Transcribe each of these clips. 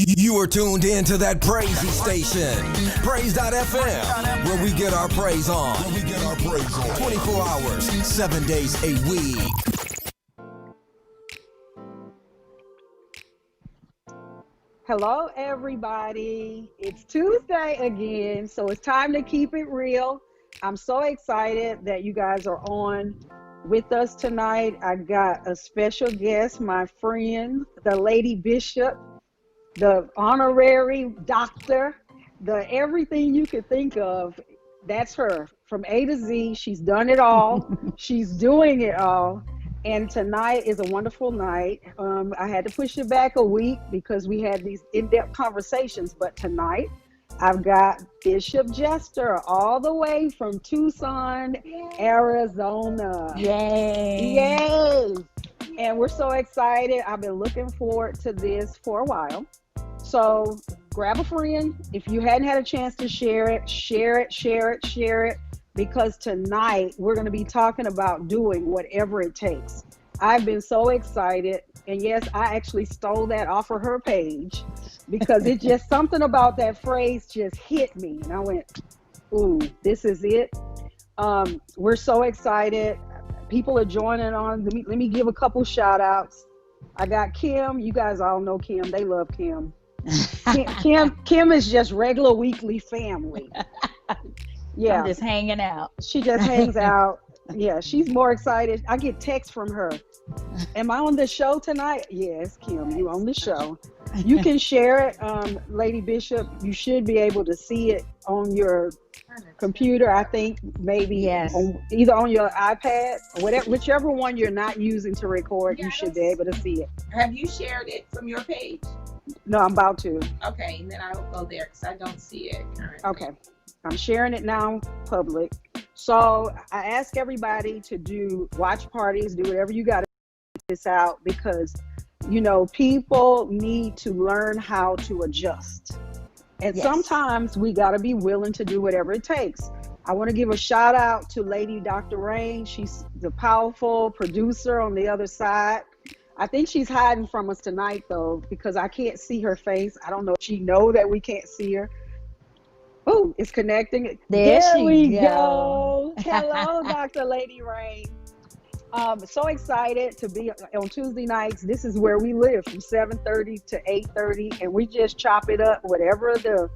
You are tuned in to that praisey station, Praise.fm, where we get our praise on. 24 hours, 7 days a week. Hello, everybody. It's Tuesday again, so it's time to keep it real. I'm so excited that you guys are on with us tonight. I got a special guest, my friend, the Lady Bishop, the honorary doctor, the everything you could think of. That's her from A to Z. She's done it all. She's doing it all. And tonight is a wonderful night. I had to push it back a week because we had these in-depth conversations. But tonight, I've got Bishop Jester all the way from Tucson, Arizona. Yay! Yay! And we're so excited. I've been looking forward to this for a while. So grab a friend. If you hadn't had a chance to share it. Because tonight we're going to be talking about doing whatever it takes. I've been so excited. And yes, I actually stole that off of her page because it just something about that phrase just hit me. And I went, ooh, this is it. We're so excited. People are joining on. Let me give a couple shout outs. I got Kim. You guys all know Kim. They love Kim. Kim is just regular weekly family. Yeah. I'm just hanging out. She just hangs out. Yeah, she's more excited. I get texts from her. Am I on the show tonight? Yes, Kim, you on the show. You can share it, Lady Bishop. You should be able to see it on your computer, I think, maybe. Yes. Either on your iPad or whatever, whichever one you're not using to record, you should be able to see it. Have you shared it from your page? No, I'm about to. Okay, and then I'll go there because I don't see it currently. Okay. I'm sharing it now, public. So I ask everybody to watch parties, do whatever you got to get this out because, you know, people need to learn how to adjust. And sometimes we got to be willing to do whatever it takes. I want to give a shout out to Lady Dr. Rain. She's the powerful producer on the other side. I think she's hiding from us tonight, though, because I can't see her face. I don't know if she knows that we can't see her. Oh, it's connecting. There we go. Hello, Dr. Lady Rain. So excited to be on Tuesday nights. This is where we live from 7:30 to 8:30, and we just chop it up, whatever the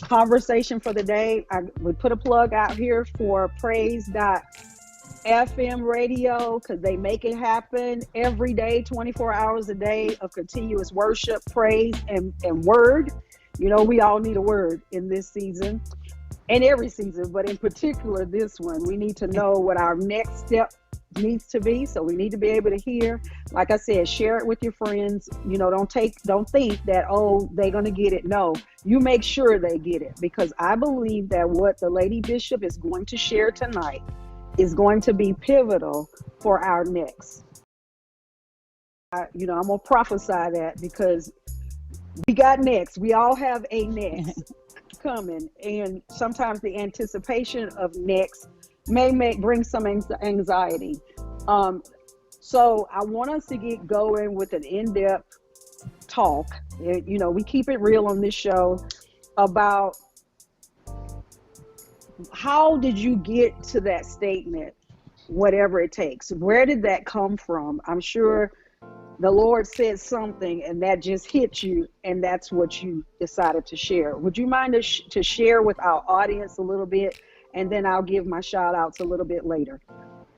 conversation for the day. I would put a plug out here for Praise.fm radio because they make it happen every day, 24 hours a day of continuous worship, praise, and word. You know, we all need a word in this season and every season, but in particular this one, we need to know what our next step needs to be. So we need to be able to hear, like I said, share it with your friends. You know, don't think that, oh, they're going to get it. No, you make sure they get it because I believe that what the Lady Bishop is going to share tonight is going to be pivotal for our next. I'm going to prophesy that because we got next. We all have a next coming. And sometimes the anticipation of next may bring some anxiety. So I want us to get going with an in-depth talk. You know, we keep it real on this show about how did you get to that statement, whatever it takes. Where did that come from? I'm sure the Lord said something and that just hit you and that's what you decided to share. Would you mind to share with our audience a little bit and then I'll give my shout outs a little bit later.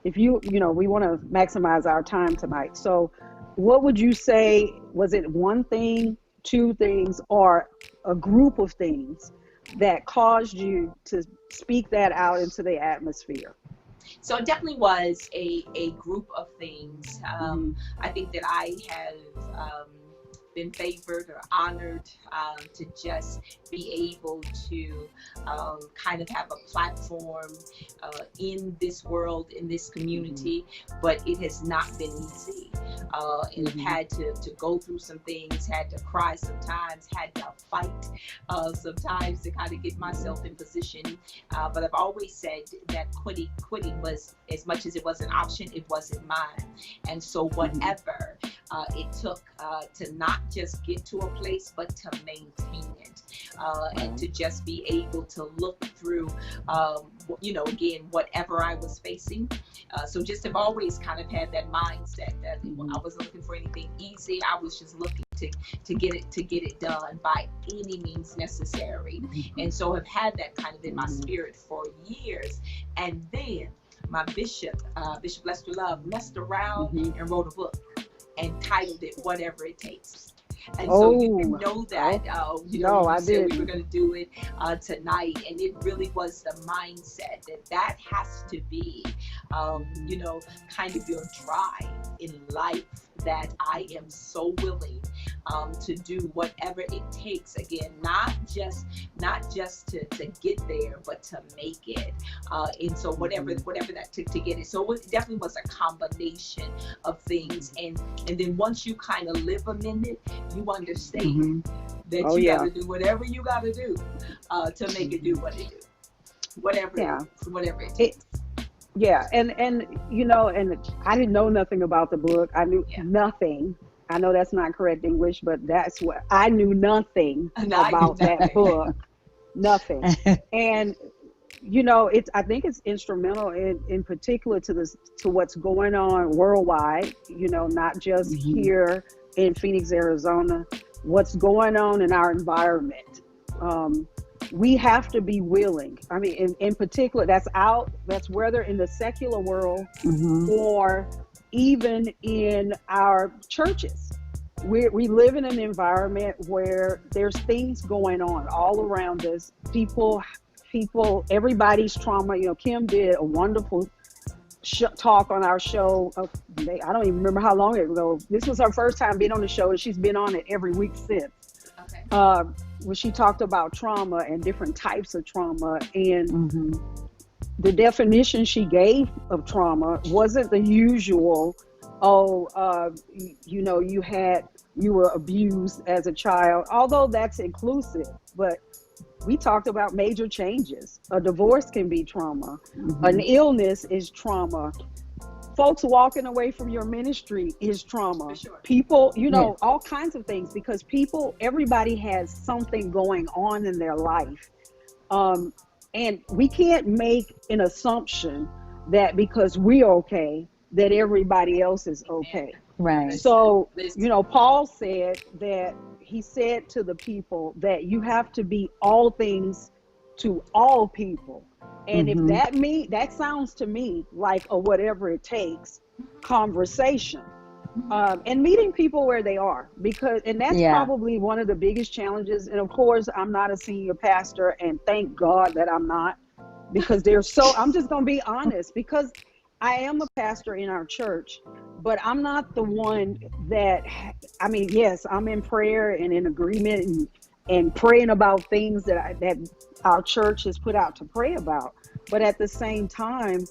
If we want to maximize our time tonight. So what would you say, was it one thing, two things, or a group of things that caused you to speak that out into the atmosphere? So it definitely was a group of things. I think that I have been favored or honored to just be able to kind of have a platform in this world, in this community, but it has not been easy. and have had to go through some things, had to cry sometimes, had to fight sometimes to kind of get myself in position. But I've always said that quitting was, as much as it was an option, it wasn't mine. And so whatever it took to not just get to a place, but to maintain it, and to just be able to look through, again, whatever I was facing. So just have always kind of had that mindset that I wasn't looking for anything easy. I was just looking to get it done by any means necessary. And so have had that kind of in my spirit for years. And then my Bishop Lester Love, messed around and wrote a book and titled it Whatever It Takes. And so you didn't know that, no, I said didn't. we were going to do it tonight, and it really was the mindset that has to be, kind of your drive in life, that I am so willing to do whatever it takes. Again, not just to get there, but to make it. And so whatever that took to get it. So it definitely was a combination of things. And then once you kind of live a minute, you understand that you got to do whatever you got to do to make it do what it do. Whatever it takes. And I didn't know nothing about the book. I knew nothing. I know that's not correct English, but that's what I knew, nothing about that book. Nothing. And I think it's instrumental in particular to what's going on worldwide, not just here in Phoenix, Arizona, what's going on in our environment. We have to be willing. I mean, in particular, that's whether in the secular world or even in our churches. We live in an environment where there's things going on all around us. People, everybody's trauma. Kim did a wonderful talk on our show. I don't even remember how long ago. This was her first time being on the show, and she's been on it every week since. Okay. When she talked about trauma and different types of trauma, and the definition she gave of trauma wasn't the usual, you were abused as a child, although that's inclusive. But we talked about major changes. A divorce can be trauma. An illness is trauma. Folks walking away from your ministry is trauma. For sure. People, all kinds of things, because everybody has something going on in their life. And we can't make an assumption that because we're okay, that everybody else is okay. Right. So, Paul said that he said to the people that you have to be all things to all people. And if that sounds to me like a whatever it takes conversation, and meeting people where they are, and that's probably one of the biggest challenges. And of course, I'm not a senior pastor, and thank God that I'm not, because I'm just going to be honest, because I am a pastor in our church, but I'm not the one yes, I'm in prayer and in agreement and praying about things that our church has put out to pray about. But at the same time,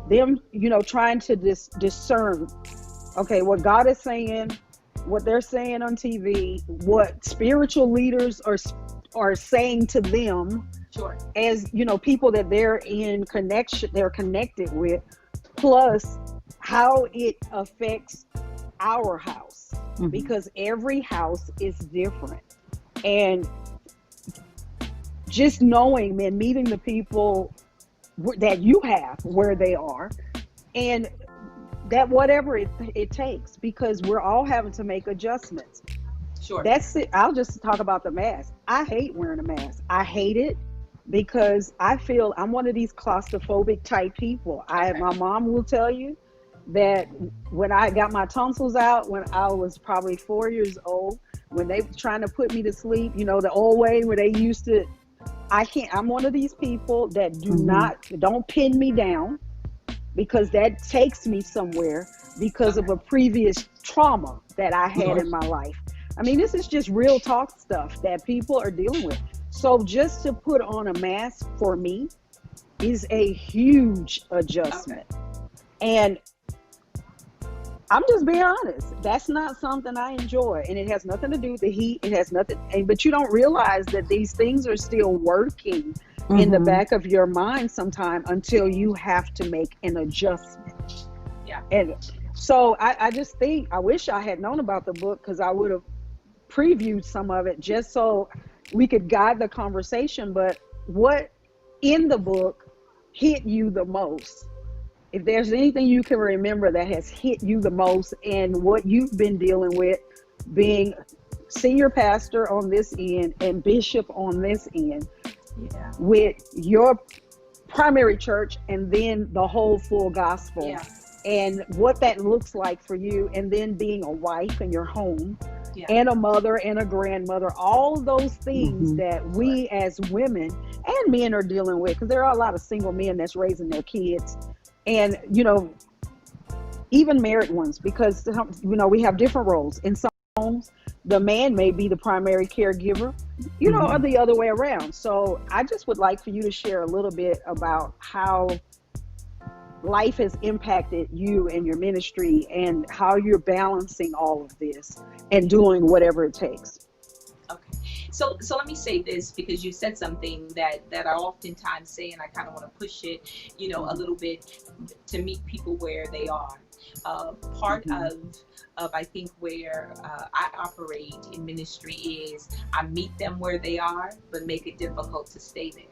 them, trying to discern, okay, what God is saying, what they're saying on TV, what spiritual leaders are saying to them, sure, as people that they're connected with, plus how it affects our house, because every house is different. And just knowing and meeting the people that you have where they are, and that whatever it takes, because we're all having to make adjustments. Sure. That's it. I'll just talk about the mask. I hate wearing a mask. I hate it because I feel I'm one of these claustrophobic type people. My mom will tell you that when I got my tonsils out when I was probably 4 years old, when they were trying to put me to sleep, the old way where they used to, I'm one of these people that don't pin me down, because that takes me somewhere because of a previous trauma that I had in my life. I mean, this is just real talk stuff that people are dealing with. So just to put on a mask for me is a huge adjustment. And I'm just being honest. That's not something I enjoy, and it has nothing to do with the heat. It has nothing, but you don't realize that these things are still working in the back of your mind sometime until you have to make an adjustment. Yeah. And so I just think I wish I had known about the book, because I would have previewed some of it just so we could guide the conversation. But what in the book hit you the most? If there's anything you can remember that has hit you the most, and what you've been dealing with being senior pastor on this end and bishop on this end, with your primary church and then the whole full gospel, and what that looks like for you, and then being a wife in your home, and a mother and a grandmother, all of those things that we as women and men are dealing with, because there are a lot of single men that's raising their kids, and even married ones, because we have different roles. In some homes, the man may be the primary caregiver, or the other way around. So I just would like for you to share a little bit about how life has impacted you and your ministry, and how you're balancing all of this and doing whatever it takes. Okay. So let me say this, because you said something that I oftentimes say, and I kind of want to push it, a little bit to meet people where they are. Part of I think where I operate in ministry is I meet them where they are, but make it difficult to stay there.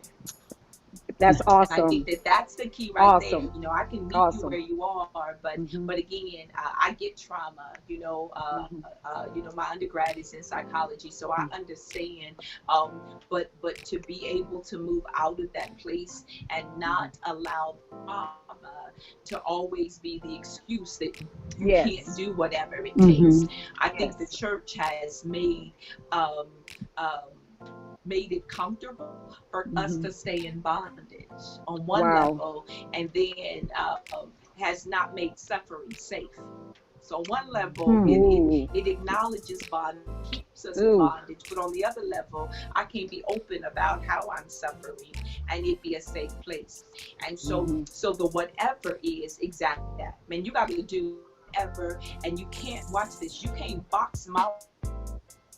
That's awesome. And I think that's the key right there. I can meet you where you are, but again, I get trauma. My undergrad is in psychology, so I understand. But to be able to move out of that place and not allow trauma to always be the excuse that you can't do whatever it takes. I think the church has made it comfortable for us to stay in bondage on one level, and then has not made suffering safe. So on one level, it acknowledges bondage, keeps us in bondage, but on the other level, I can be open about how I'm suffering, and it be a safe place. And so the whatever is exactly that. Man, you got to do whatever, and you can't watch this. You can't box my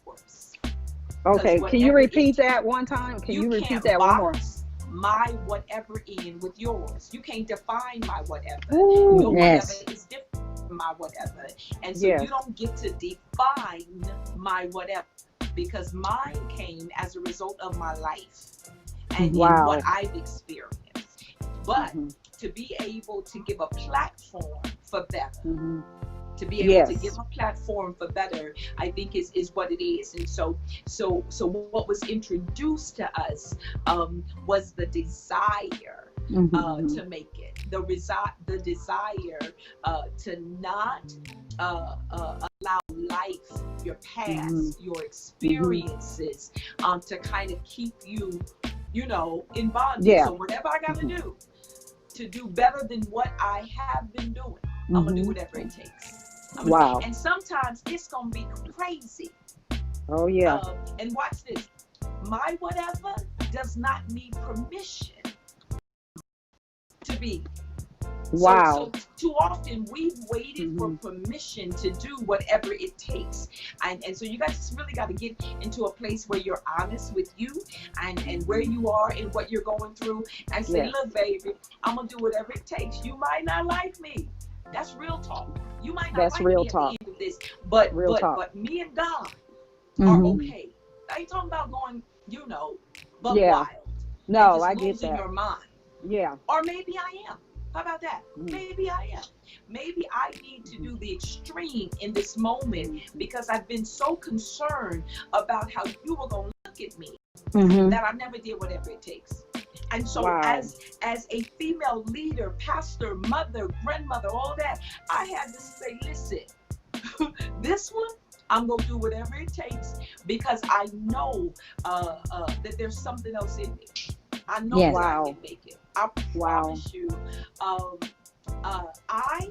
words. Okay, can you repeat that one time? Can you repeat that one more? My whatever in with yours. You can't define my whatever. Your whatever is different from my whatever. And so you don't get to define my whatever, because mine came as a result of my life and in what I've experienced. But to be able to give a platform for better. To be able to give a platform for better, I think is what it is. And so what was introduced to us was the desire to make it, the desire to not allow life, your past, your experiences, to kind of keep you, in bondage. So whatever I got to do better than what I have been doing, I'm gonna do whatever it takes. And sometimes it's gonna be crazy. Oh yeah. And watch this. My whatever does not need permission to be. So too often we've waited for permission to do whatever it takes. And so you guys really got to get into a place where you're honest with you and where you are and what you're going through, and say, look, baby, I'm gonna do whatever it takes. You might not like me. That's real talk. You might not like me at the end of this, but me and God are okay. I ain't talking about going, wild. No, I get losing that. Your mind. Yeah. Or maybe I am. How about that? Maybe I am. Maybe I need to do the extreme in this moment, because I've been so concerned about how you were going to look at me that I never did whatever it takes. And so as a female leader, pastor, mother, grandmother, all that, I had to say, listen, this one, I'm going to do whatever it takes, because I know that there's something else in me. I know I can make it. I promise you. I,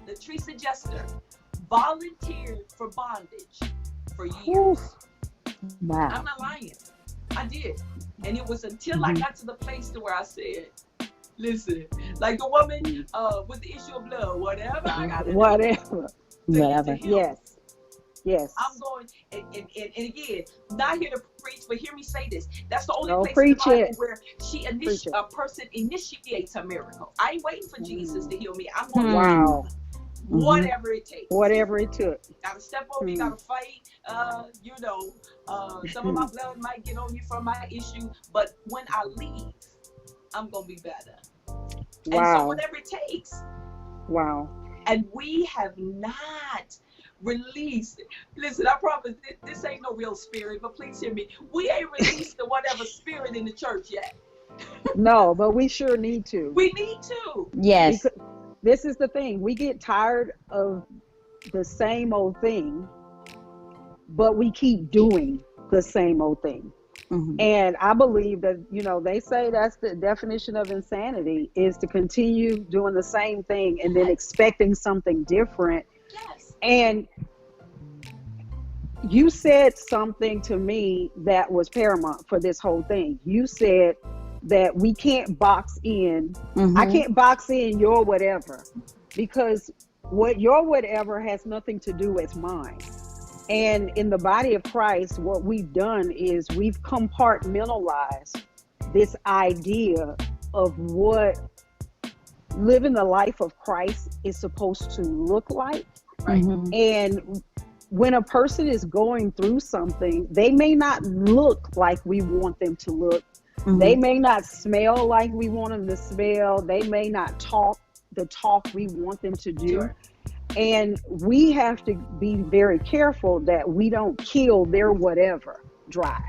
Latricia Jester, volunteered for bondage for years. Wow. I'm not lying. I did. And it was until I got to the place to where I said, listen, like the woman with the issue of blood, whatever I got to do. Whatever. him. Yes. Yes. I'm going, and again, not here to preach, but hear me say this. That's the only No, place in the preach Bible it. where Preach it. a person initiates a miracle. I ain't waiting for Jesus to heal me. I'm going to Wow. do whatever it takes. Whatever it took. Gotta step over, you gotta fight. Some of my blood might get on you from my issue, but when I leave, I'm gonna be better. And so Wow. whatever it takes. Wow. And we have not released. Listen, I promise this ain't no real spirit, but please hear me. We ain't released the whatever spirit in the church yet. No, but we sure need to. We need to. Yes. Because this is the thing. We get tired of the same old thing, but we keep doing the same old thing. Mhm. And I believe that, they say that's the definition of insanity, is to continue doing the same thing and then expecting something different. Yes. And you said something to me that was paramount for this whole thing. You said that we can't box in. Mhm. I can't box in your whatever, because what your whatever has nothing to do with mine. And in the body of Christ, what we've done is we've compartmentalized this idea of what living the life of Christ is supposed to look like. Right. Mhm. And when a person is going through something, they may not look like we want them to look. Mhm. They may not smell like we want them to smell. They may not talk the talk we want them to do. Sure. And we have to be very careful that we don't kill their whatever drive.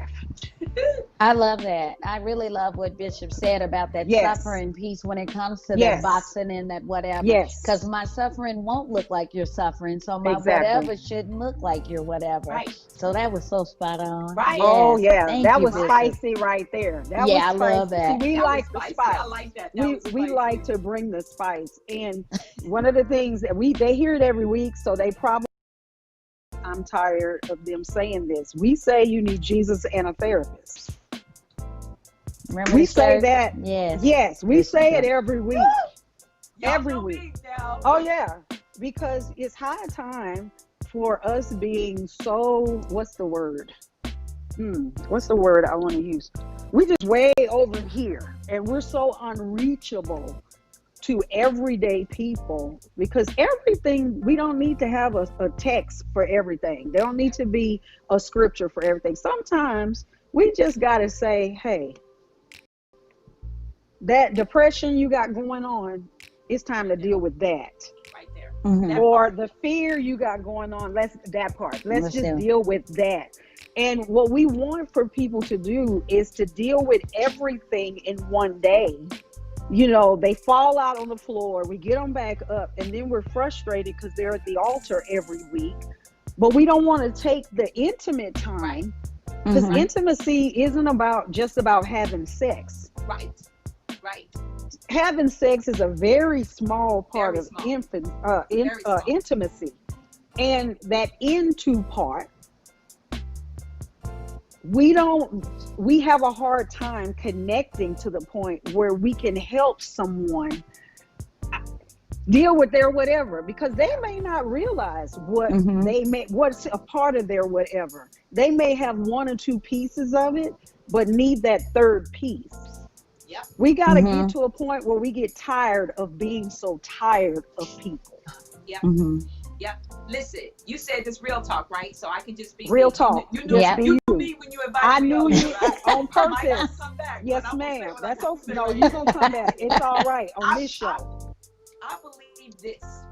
I love that. I really love what Bishop said about that Yes. suffering piece when it comes to Yes. that boxing and that whatever. Yes. Because my suffering won't look like your suffering, so my Exactly. whatever shouldn't look like your whatever. Right. So that was so spot on. Right. Oh yeah, Thank that you, was Bishop. spicy right there. That Yeah, was I spicy. love that. See, we That like was the spicy. spice. I like that. That was We spicy. like to bring the spice. And one of the things that they hear it every week, so they probably, I'm tired of them saying this. We say you need Jesus and a therapist. Remember We the say shirt? that. Yes. Yes, we Bishop say it does. every week. Y'all every know week. me now. Oh yeah, because it's high time for us being so, what's the word? What's the word I want to use? We just way over here, and we're so unreachable to everyday people, because everything, we don't need to have a text for everything. There don't need to be a scripture for everything. Sometimes we just got to say, hey, that depression you got going on, it's time to deal with that. Right there. Mhm. That Or part. the fear you got going on, let's just Let's do. deal with that. And what we want for people to do is to deal with everything in one day. They fall out on the floor, we get them back up, and then we're frustrated because they're at the altar every week. But we don't want to take the intimate time, because Mhm. intimacy isn't just about having sex. Right. Right. Having sex is a very small part Very of small. in- Very small. intimacy. And that into part, we have a hard time connecting to the point where we can help someone deal with their whatever, because they may not realize what Mhm. what's a part of their whatever. They may have one or two pieces of it, but need that third piece. Yep. We got to Mhm. get to a point where we get tired of being so tired of people. Mhm. Listen, you said this real talk, right? So I can just speak. Real talk. You knew, Yeah. you knew me when you invited I me. knew on you here, right? on I might not purpose. come back, Yes, but I'm gonna say ma'am. what I That's gotta okay. say No, right you're now. going to come back. It's all right on I- this show. I believe this.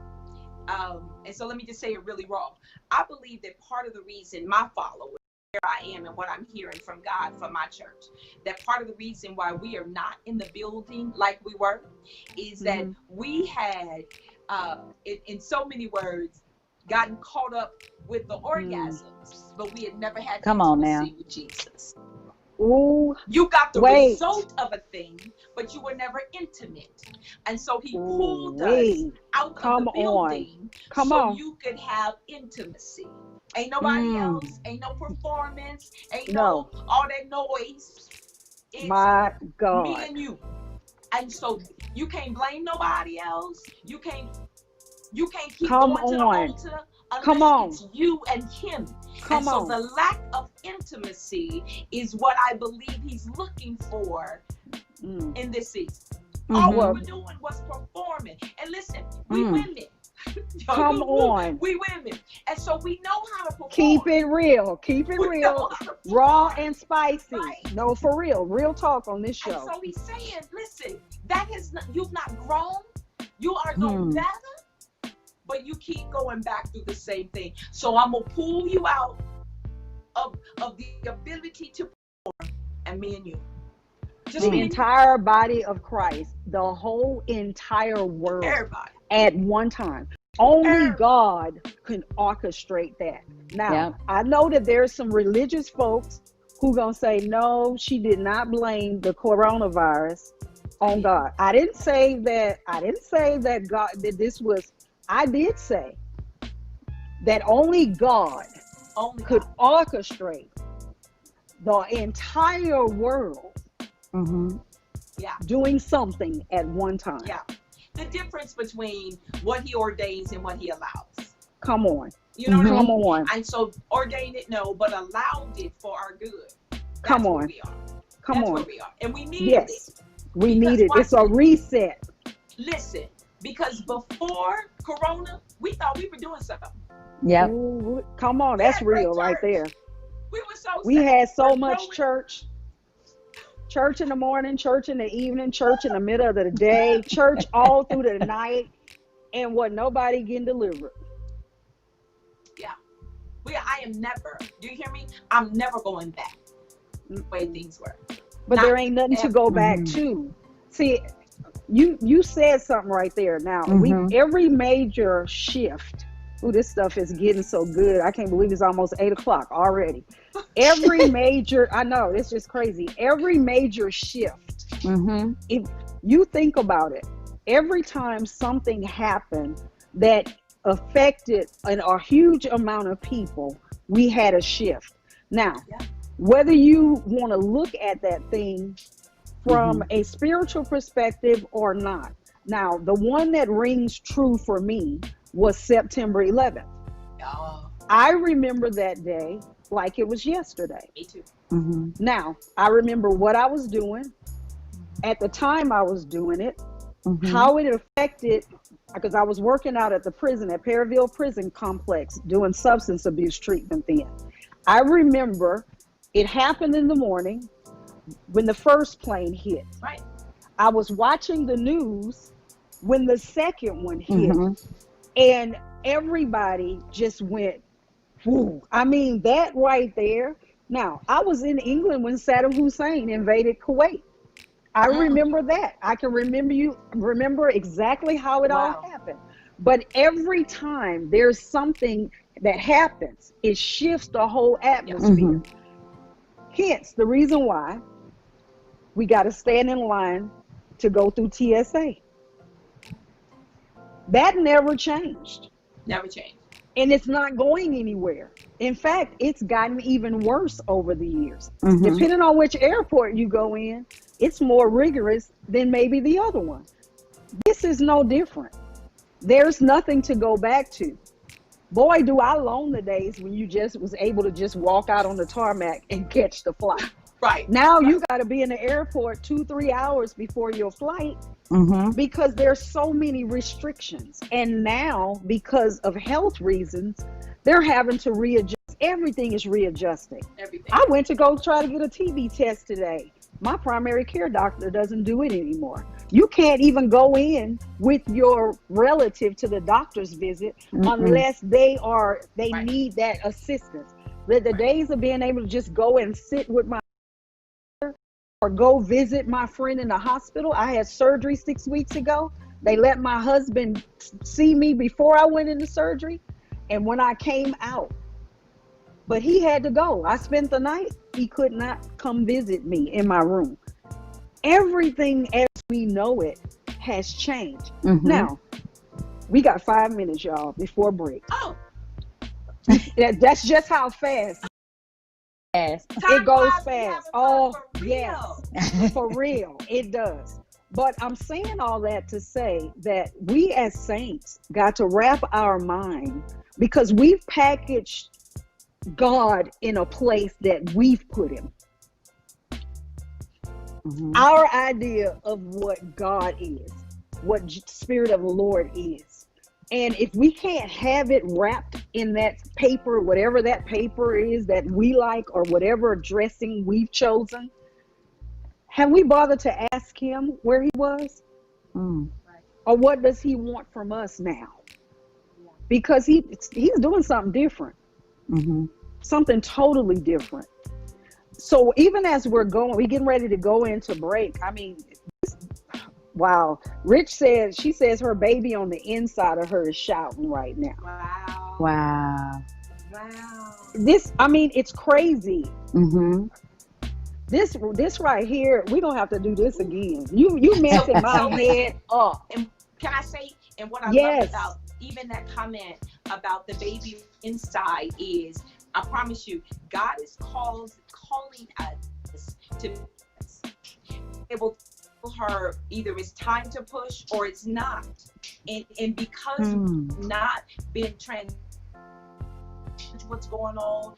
And so let me just say it really raw. I believe that part of the reason my followers, where I am and what I'm hearing from God from my church, that part of the reason why we are not in the building like we were is that we had, in so many words, gotten caught up with the orgasms, but we had never had Come on intimacy now. with Jesus. Ooh, You got the Wait. result of a thing, but you were never intimate. And so he pulled us wait. out Come of the on. building Come so on. you could have intimacy. Ain't nobody else, ain't no performance, ain't No. no all that noise. It's My me God. and you. And so you can't blame nobody else. You can't keep Come going to the on. altar Come unless on. it's you and him. Come and so on. the lack of intimacy is what I believe he's looking for Mm. in this season. Mhm. All we Well, were doing was performing. And listen, we Mm. women. come on. We women. And so we know how to perform. Keep it real. Keep it We know real. how to Raw perform. and spicy. Right. No, for real. Real talk on this And show. so he's saying, listen, that has not, you've not grown. You are no Hmm. better, but you keep going back through the same thing. So I'm gonna pull you out of the ability to perform, and me and you. Just The me and you. entire body of Christ, the whole entire world Everybody. at one time. Only Everybody. God can orchestrate that. Now, Yeah. I know that there's some religious folks who gonna say, no, she did not blame the coronavirus on God. I didn't say that. I didn't say that God that this was. I did say that only God Only could God. orchestrate the entire world Mhm. Yeah. doing something at one time. Yeah. The difference between what he ordains and what he allows. Come on. You know what I Come mean? on. And so ordained it, no, but allowed it for our good. That's Come where on. we are. Come That's on. where we are. And we need Yes. it. We Because need it. watch It's a this. reset. Listen, because before Corona, we thought we were doing something. Yep. Ooh, come on. We That's had great real right church. there. We were so We saved. had so We're much growing. church. Church in the morning, church in the evening, church in the middle of the day, church all through the night, and what nobody getting delivered. Yeah. I am never, do you hear me? I'm never going back the way things were. But Not there ain't nothing to go back Mhm. to. See, you said something right there. Now, Mhm. every major shift. Ooh, this stuff is getting so good. I can't believe it's almost 8 o'clock already. Every major, I know, it's just crazy. Every major shift, Mhm. if you think about it, every time something happened that affected a huge amount of people, we had a shift. Now, Yeah. whether you want to look at that thing from a spiritual perspective or not. Now, the one that rings true for me was September 11th. Oh, I remember that day like it was yesterday. me too. Mhm. Now, I remember what I was doing at the time I was doing it, Mhm. how it affected, because I was working out at the prison, at Perryville Prison Complex, doing substance abuse treatment then. I remember it happened in the morning when the first plane hit. Right. I was watching the news when the second one hit, Mhm. and everybody just went, whoo. I mean, that right there. Now, I was in England when Saddam Hussein invaded Kuwait. I remember that. I can remember exactly how it all Wow. happened. But every time there's something that happens, it shifts the whole atmosphere. Mhm. Hence the reason why we got to stand in line to go through TSA. That never changed. Never changed. And it's not going anywhere. In fact, it's gotten even worse over the years. Mhm. Depending on which airport you go in, it's more rigorous than maybe the other one. This is no different. There's nothing to go back to. Boy, do I long the days when you just was able to just walk out on the tarmac and catch the flight. Right. Now you got to be in the airport 2-3 hours before your flight Mhm. because there's so many restrictions. And now, because of health reasons, they're having to readjust. Everything is readjusting. Everything. I went to go try to get a TB test today. My primary care doctor doesn't do it anymore. You can't even go in with your relative to the doctor's visit Mm-mm. unless they Right. need that assistance. The Right. days of being able to just go and sit with my or go visit my friend in the hospital. I had surgery 6 weeks ago. They let my husband see me before I went into surgery and when I came out. But he had to go. I spent the night. He could not come visit me in my room. Everything as we know it has changed. Mhm. Now, we got 5 minutes, y'all, before break. Oh, That's just how fast Yes. it goes time-wise, we fast. having Oh, fun for yes. real. For real, it does. But I'm saying all that to say that we as saints got to wrap our mind because we've packaged God in a place that we've put him. Our idea of what God is, what Spirit of the Lord is. And if we can't have it wrapped in that paper, whatever that paper is that we like, or whatever dressing we've chosen, have we bothered to ask him where he was? Or what does he want from us now? Because he's doing something different. Something totally different. So even as we're getting ready to go into break, I mean, wow. She says her baby on the inside of her is shouting right now. Wow. It's crazy. This right here, we're going to have to do this again. You messing my head up. And can I say, and what I love about even that comment about the baby inside is, I promise you, God is calling us to be able to tell her either it's time to push or it's not. And because we've not been transparent what's going on,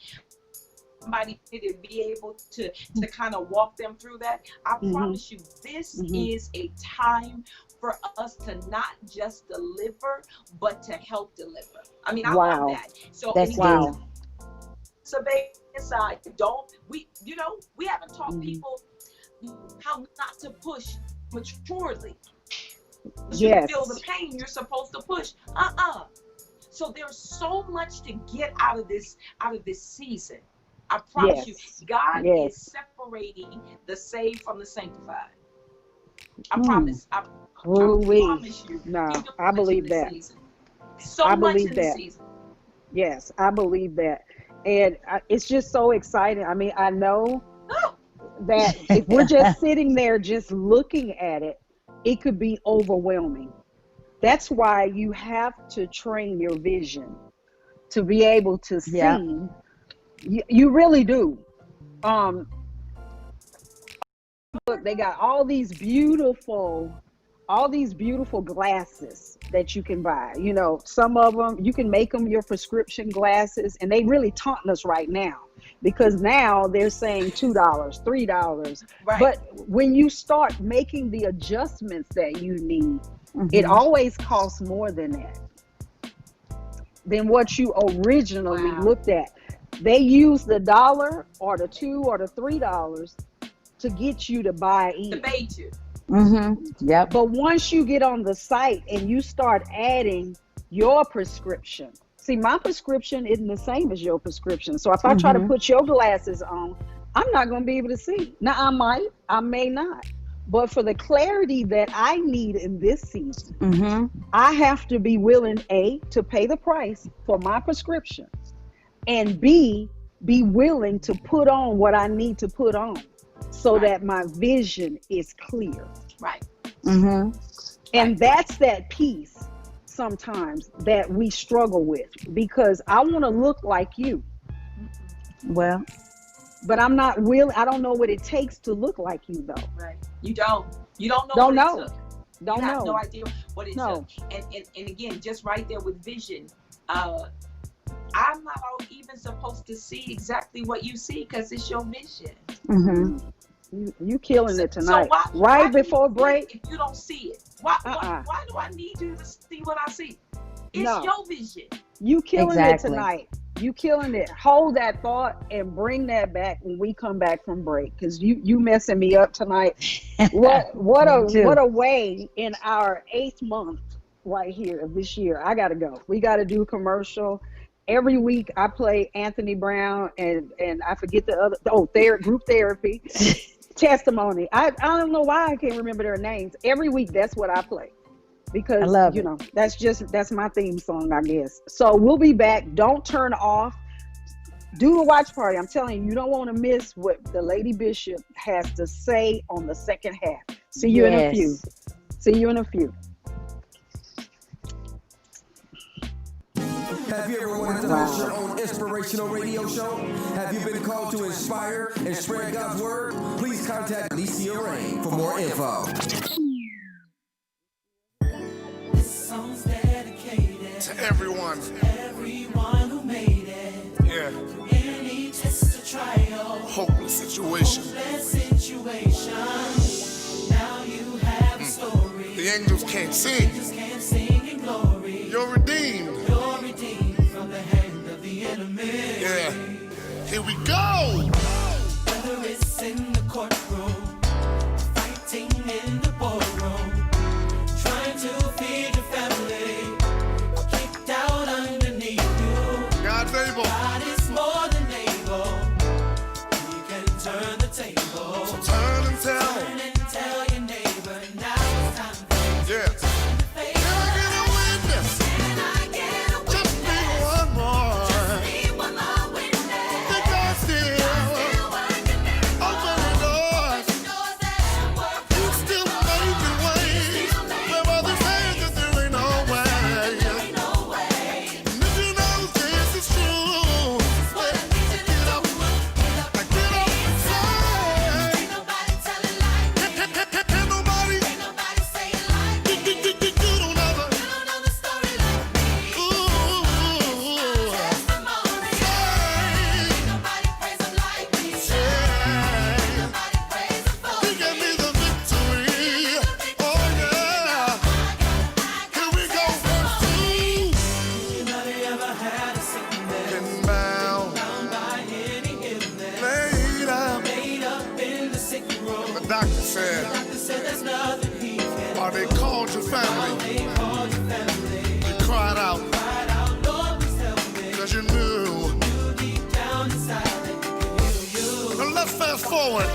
somebody to be able to kind of walk them through that. I promise you, this is a time for us to not just deliver, but to help deliver. I mean, I love that. So that's wow. So baby inside, we haven't taught people how not to push maturely. You feel the pain, you're supposed to push. So there's so much to get out of this season. I promise you, God is separating the saved from the sanctified. I promise. I promise you. No, I believe that. So much in the season. Yes, I believe that. And it's just so exciting. I mean, I know that if we're just sitting there just looking at it, it could be overwhelming. That's why you have to train your vision to be able to see. You really do. Look, they got all these beautiful glasses that you can buy. You know, some of them, you can make them your prescription glasses, and they really taunting us right now because now they're saying $2, $3. Right. But when you start making the adjustments that you need, it always costs more than that, than what you originally looked at. They use the $1 or the $2 or the $3 to get you to buy in. To bait you. Yep. But once you get on the site and you start adding your prescription, see, my prescription isn't the same as your prescription. So if I try to put your glasses on, I'm not going to be able to see. Now, I may not. But for the clarity that I need in this season, I have to be willing, A, to pay the price for my prescription, and B, be willing to put on what I need to put on so that my vision is clear. Right. And that's that piece sometimes that we struggle with, because I want to look like you. Well, but I'm not willing. I don't know what it takes to look like you, though. Right. You don't know what it took. Don't you have know. no idea what it took. And again, just right there with vision, I'm not even supposed to see exactly what you see because it's your vision. You killing it tonight. So why before break. If you don't see it, why do I need you to see what I see? It's your vision. You killing it tonight. You killing it. Hold that thought and bring that back when we come back from break, because you messing me up tonight. What a way in our 8th month right here of this year. I gotta go. We gotta do commercial. Every week I play Anthony Brown and I forget the other group therapy. Testimony. I don't know why I can't remember their names. Every week that's what I play. Because that's my theme song, I guess. So we'll be back. Don't turn off. Do a watch party. I'm telling you, you don't want to miss what the Lady Bishop has to say on the second half. See you in a few. Have you ever wanted to host your own inspirational radio show? Have you been called to inspire and spread God's word? Please contact Alicia Rain for more info. To everyone everyone. Everyone who made it. Yeah. Any test or trial. Hopeless situation. Hopeless situation. Now you have a story. The angels can't sing. Angels can't sing in glory. You're redeemed. You're redeemed from the hand of the enemy. Yeah. Here we go. Whether it's in the courtroom, fighting in the boardroom, trying to feed your family, or kicked out underneath you. God's able. God is more than able. He can turn the table. So turn and tell. Turn and tell your neighbor now it's time for you. Yeah. Can I get a witness? Can I get a witness? Just need one more. Just need one more witness. The God's still Working miracles. opening doors. Doors that work. He's still making ways where others say that there ain't no way. Ain't no way. And if you know this is true, What I need you to get up, do. Get up. get up and say, Ain't nobody tell it like me. can nobody, Ain't nobody say it like me. you don't ever, You don't know the story like me. ooh, Testimony. say, Ain't nobody praise him like me. say, Nobody praise him for he gave me the victory. Oh yeah, here we go, verse 2. Anybody ever had a sickness? Been bound, Bound by any illness? laid up. Laid up in the sick room. The doctor said, Doctor said there's nothing he can while they called your family, They called your family. you cried out, Cried out, Lord, please help me. cause you knew. You deep down inside that he can heal you. Now let's fast forward.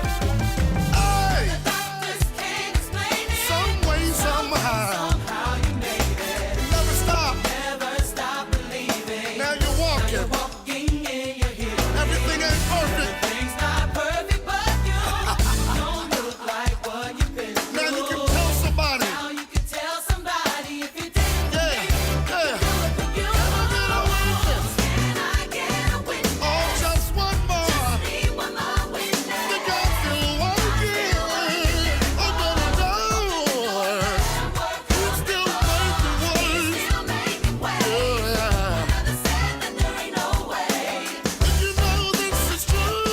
Hey, Doctors can't explain it. some way, somehow, Somehow you made it. never stop. Never stop believing. Now you're walking. Walking in your healing. Everything ain't perfect. Things not perfect, but you don't look like what you've been through. Now you can tell somebody. Now you can tell somebody if you didn't Yeah, yeah. for you. Can I get a witness? Oh, just one more. Need one more witness. The God's still working. Open the door. He's still making ways. Still making ways. Yeah. Others said that there ain't no way. If you know this is true,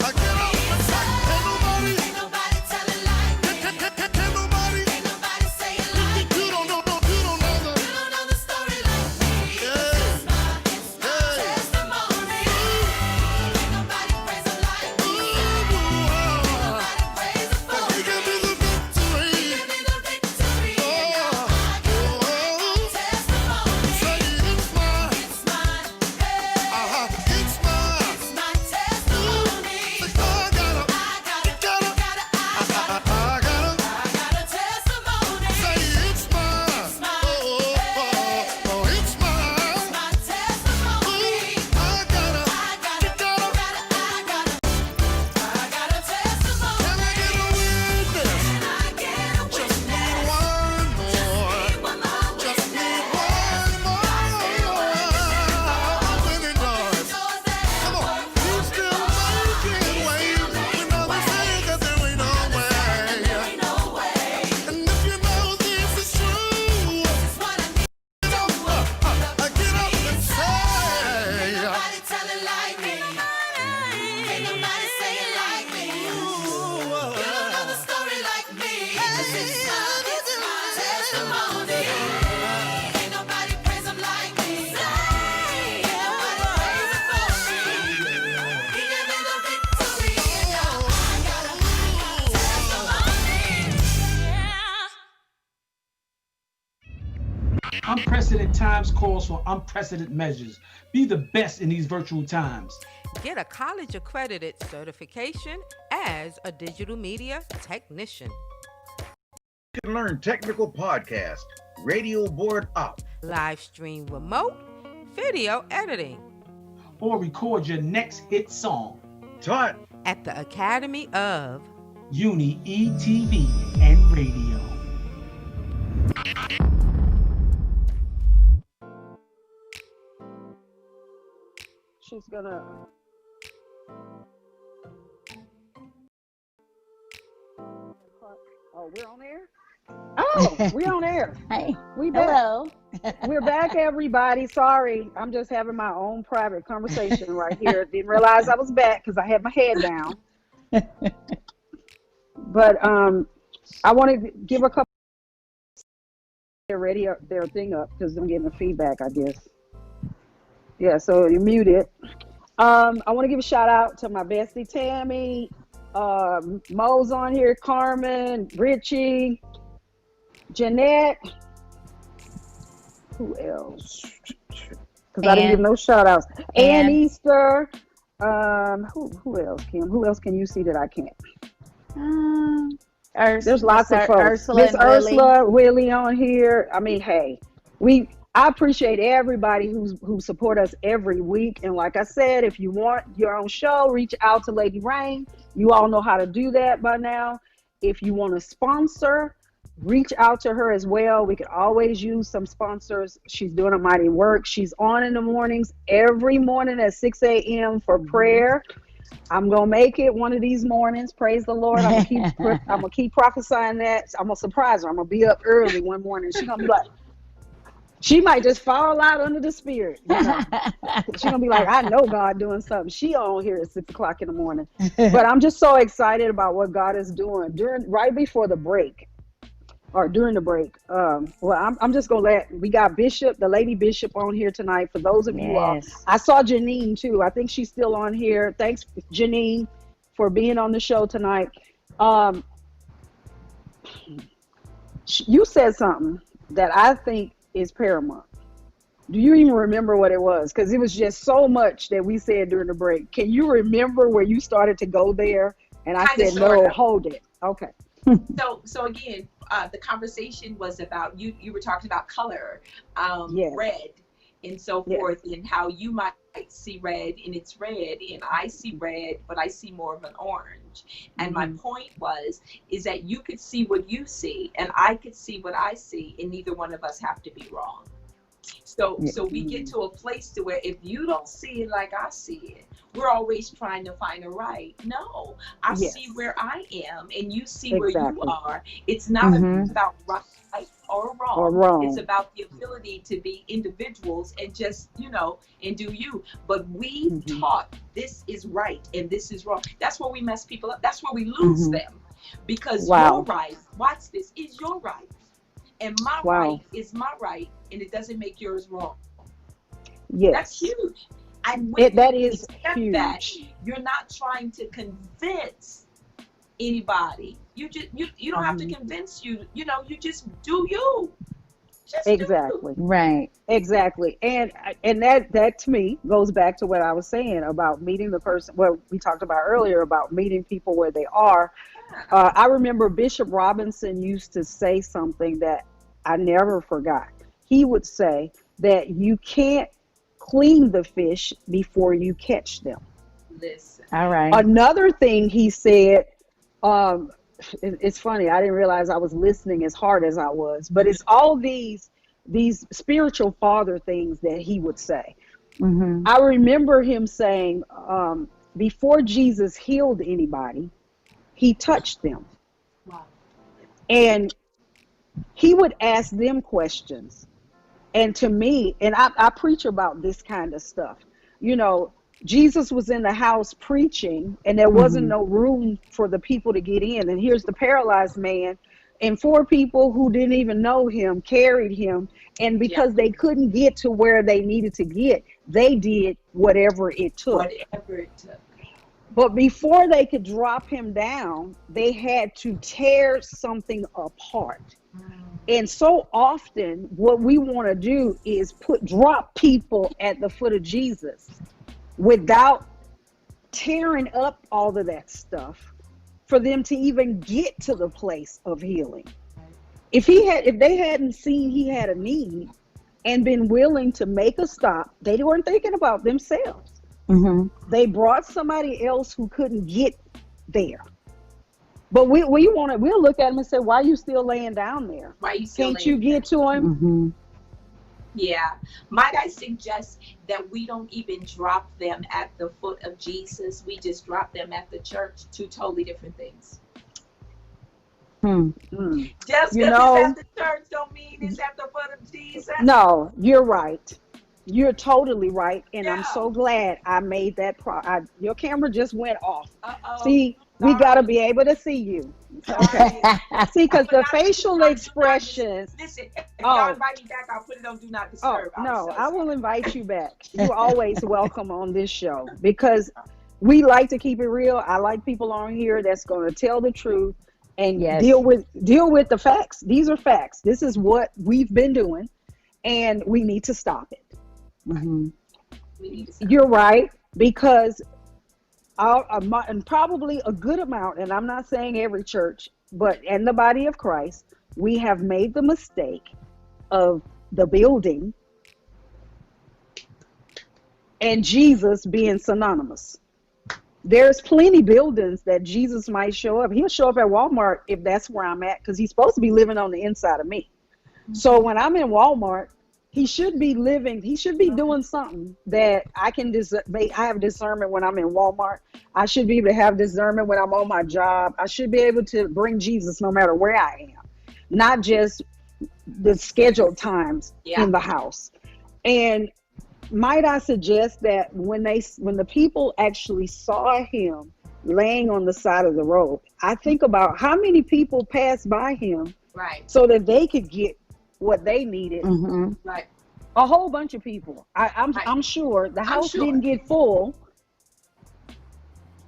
I get up and say, can nobody, Ain't nobody tell it like me. can nobody, Ain't nobody say it like me. you don't know the, You don't know the story like me. yeah, It's my testimony. Ain't nobody praise him like me. Nobody praise him for you me. give me the victory. Give me the victory. Oh, Testimony. say it's mine. It's mine. Hey, It's mine. it's my testimony. I gotta, I got a testimony. say it's mine. Oh, it's mine. My testimony. I gotta, I got a testimony. can I get a witness? I get a Just witness. need one more. One more Just witness. need one more. Opening doors. Doors that Come on. He's still making ways when others say that there ain't no way. ain't no way. And if you know this is true, It's what I need. I get up and say, Nobody tell it like me. Ain't nobody say it like me. You don't know the story like me. It's my testimony. Ain't nobody praise him like me. Ain't nobody praise him for me. He gave me the victory. I got a testimony. Unprecedented times calls for unprecedented measures. Be the best in these virtual times. Get a college accredited certification as a digital media technician. You can learn technical podcast, radio board up, Live stream remote, video editing Or record your next hit song. taught at the Academy of Uni ETV and Radio. She's gonna. Oh, we're on air? Oh, we on air. Hey, We back. hello. We're back, everybody. Sorry, I'm just having my own private conversation right here. Didn't realize I was back because I had my head down. But I want to give a couple their thing up because I'm getting the feedback, I guess. Yeah, so you muted. I want to give a shout out to my bestie Tammy, Mo's on here, Carmen, Richie, Jeanette. Who else? Because I didn't give no shout outs. Ann Easter. Who else, Kim? Who else can you see that I can't? There's lots of folks. Miss Ursula, Willie on here. I mean, hey, I appreciate everybody who support us every week. And like I said, if you want your own show, reach out to Lady Rain. You all know how to do that by now. If you want to sponsor, reach out to her as well. We could always use some sponsors. She's doing a mighty work. She's on in the mornings, every morning at 6 a.m. for prayer. I'm going to make it one of these mornings. Praise the Lord. I'm going to keep prophesying that. I'm going to surprise her. I'm going to be up early one morning. She's going to be like, she might just fall out under the spirit. You know? She's going to be like, I know God doing something. She on here at 6 o'clock in the morning. But I'm just so excited about what God is doing right before the break. Or during the break. Well, I'm just gonna we got Bishop, the Lady Bishop on here tonight. For those of you all, I saw Janine too. I think she's still on here. Thanks, Janine, for being on the show tonight. You said something that I think is paramount. Do you even remember what it was? Because it was just so much that we said during the break. Can you remember where you started to go there? And I said, no, hold it. Okay. So again, the conversation was about you were talking about color, red and so forth, and how you might see red and it's red and I see red, but I see more of an orange. And my point is that you could see what you see and I could see what I see, and neither one of us have to be wrong. So we get to a place to where if you don't see it like I see it, we're always trying to find a right. No, I see where I am and you see where you are. It's not about right or wrong. It's about the ability to be individuals and just, and do you. But we taught this is right and this is wrong. That's where we mess people up. That's where we lose them. Because your right, watch this, is your right. And my right is my right, and it doesn't make yours wrong. Yes. That's huge. And when that is huge. That, you're not trying to convince anybody. You don't have to convince you. You just do you. Exactly. Right. Exactly. And that to me goes back to what I was saying about meeting the person. Well, we talked about earlier about meeting people where they are. I remember Bishop Robinson used to say something that I never forgot. He would say that you can't clean the fish before you catch them. Listen. All right. Another thing he said, it's funny, I didn't realize I was listening as hard as I was, but it's all these spiritual father things that he would say. I remember him saying, before Jesus healed anybody, he touched them. Wow. And he would ask them questions. And to me, and I preach about this kind of stuff, Jesus was in the house preaching and there wasn't no room for the people to get in. And here's the paralyzed man, and 4 people who didn't even know him carried him. And because they couldn't get to where they needed to get, they did whatever it took. But before they could drop him down, they had to tear something apart. And so often what we want to do is drop people at the foot of Jesus without tearing up all of that stuff for them to even get to the place of healing. If they hadn't seen he had a need and been willing to make a stop, they weren't thinking about themselves. They brought somebody else who couldn't get there. But we'll look at him and say, why are you still laying down there? Why are you still Can't you get to him? Yeah. Might I suggest that we don't even drop them at the foot of Jesus. We just drop them at the church. 2 totally different things. Hmm. Mm. Just You because know, it's at the church don't mean it's at the foot of Jesus. no, you're right. You're totally right, and I'm Yeah. so glad I made that. Your camera just went off. Uh-oh. See, we got to Sorry. be able to see you. Okay. Sorry. See, because But the not facial do not expressions. listen, if y'all Oh, invite me back, I'll put it on do not oh disturb. I'm no, so I will sorry. invite you back. You're always welcome on this show because we like to keep it real. I like people on here that's going to tell the truth and Yes. deal with the facts. These are facts. This is what we've been doing, and we need to stop it. Mhm. We need to stop. You're right because and probably a good amount, and I'm not saying every church, but in the body of Christ, we have made the mistake of the building and Jesus being synonymous. There's plenty buildings that Jesus might show up. He'll show up at Walmart if that's where I'm at because he's supposed to be living on the inside of me. So when I'm in Walmart, he should be doing something that I can I have discernment when I'm in Walmart. I should be able to have discernment when I'm on my job. I should be able to bring Jesus no matter where I am, not just the scheduled times in the house. And might I suggest that when the people actually saw him laying on the side of the road, I think about how many people passed by him Right. so that they could get what they needed. Mhm. Right. A whole bunch of people. I'm Right. sure the house sure. didn't get full.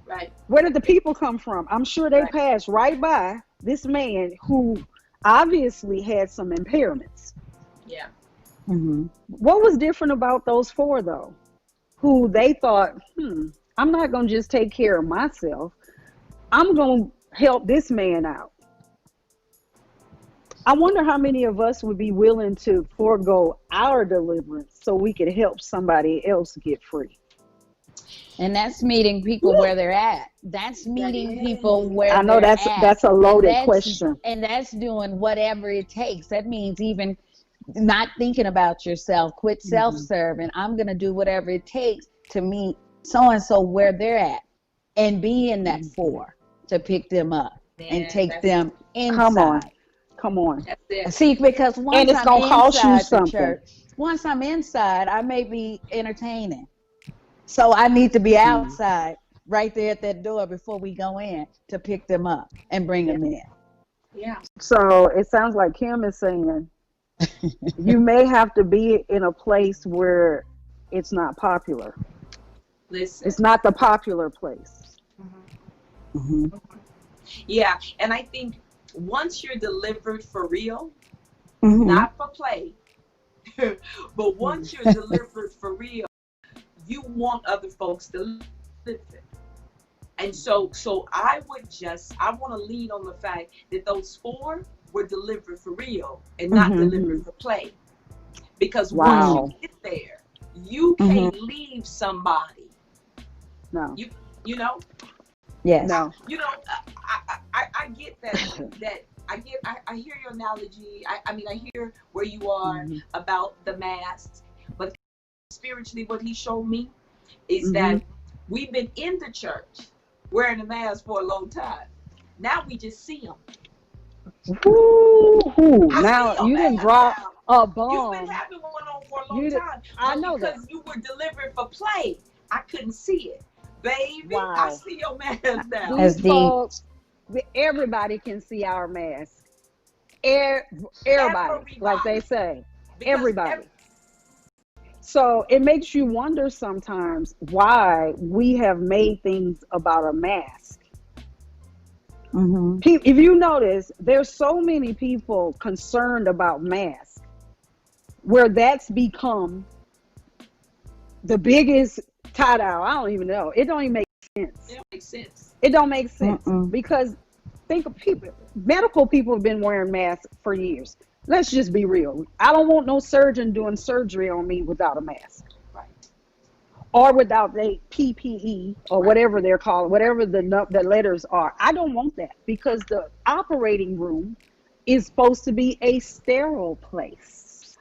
Right. Where did the people come from? I'm sure they Right. passed right by this man who obviously had some impairments. Yeah. Mhm. What was different about those four, though, who they thought, I'm not going to just take care of myself. I'm going to help this man out. I wonder how many of us would be willing to forego our deliverance so we could help somebody else get free. And that's meeting people where they're at. That's meeting people where I know they're that's at. a loaded And that's- question. And that's doing whatever it takes. That means even not thinking about yourself, quit self-serving. I'm going to do whatever it takes to meet so-and-so where they're at and be in that four to pick them up and take them inside. Come on. That's it. See, because once And it's I'm gonna cost you inside the something. church, once I'm inside, I may be entertaining. So I need to be outside right there at that door before we go in to pick them up and bring them in. Yeah. So it sounds like Kim is saying you may have to be in a place where it's not popular. Listen. It's not the popular place. Mhm. Yeah. And I think once you're delivered for real, Mhm. not for play, but once you're delivered for real, you want other folks to live it. And so I want to lean on the fact that those four were delivered for real and not delivered for play. Because Wow. once you get there, you can't leave somebody. No. You know? Yes. No. You know, I get that I hear your analogy. I mean, I hear where you are about the masks, but spiritually what he showed me is that we've been in the church wearing a mask for a long time. Now we just see them. Woo-hoo. I Now see your you didn't mask drop now. a You've bomb. been having one on for a long You did- time. I but know that. because you were delivered for play, I couldn't see it. Baby, Wow. I see your mask now. That's These deep. folks, everybody can see our mask. Everybody, like they say. Because Everybody. So it makes you wonder sometimes why we have made things about a mask. Mhm. If you notice, there's so many people concerned about masks, where that's become the biggest tie-dye. I don't even know. It don't even make sense. It don't make sense. It don't make sense Mm-mm. because think of people. Medical people have been wearing masks for years. Let's just be real. I don't want no surgeon doing surgery on me without a mask. Right. Or without the PPE or whatever they're calling, whatever the letters are. I don't want that because the operating room is supposed to be a sterile place.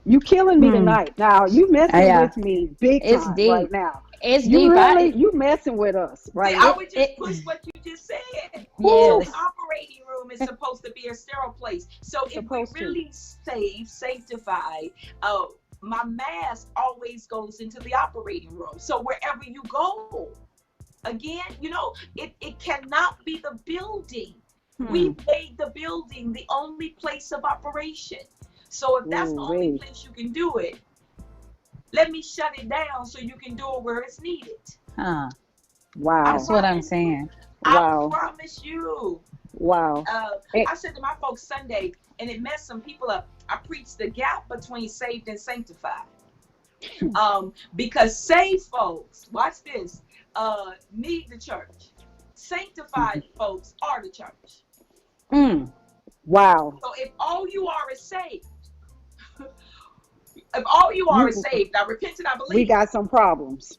You killing me tonight. Now you messing Yeah. with me big It's time deep. right now. It's You deep. really, you messing with us, right? I would just it- push what you just said. Yeah. The operating room is supposed to be a sterile place. So if we're Supposed to. really saved, sanctified, my mask always goes into the operating room. So wherever you go, again, it cannot be the building. We made the building the only place of operation. So if that's the only Ooh-wee. place you can do it, let me shut it down so you can do it where it's needed. Huh. Wow. That's what I'm saying. Wow. I promise you. Wow. I said to my folks Sunday, and it messed some people up. I preached the gap between saved and sanctified. Because saved folks, watch this, need the church. Sanctified folks are the church. Wow. So if all you are is saved, if all you are is saved, I repent and I believe. We got some problems.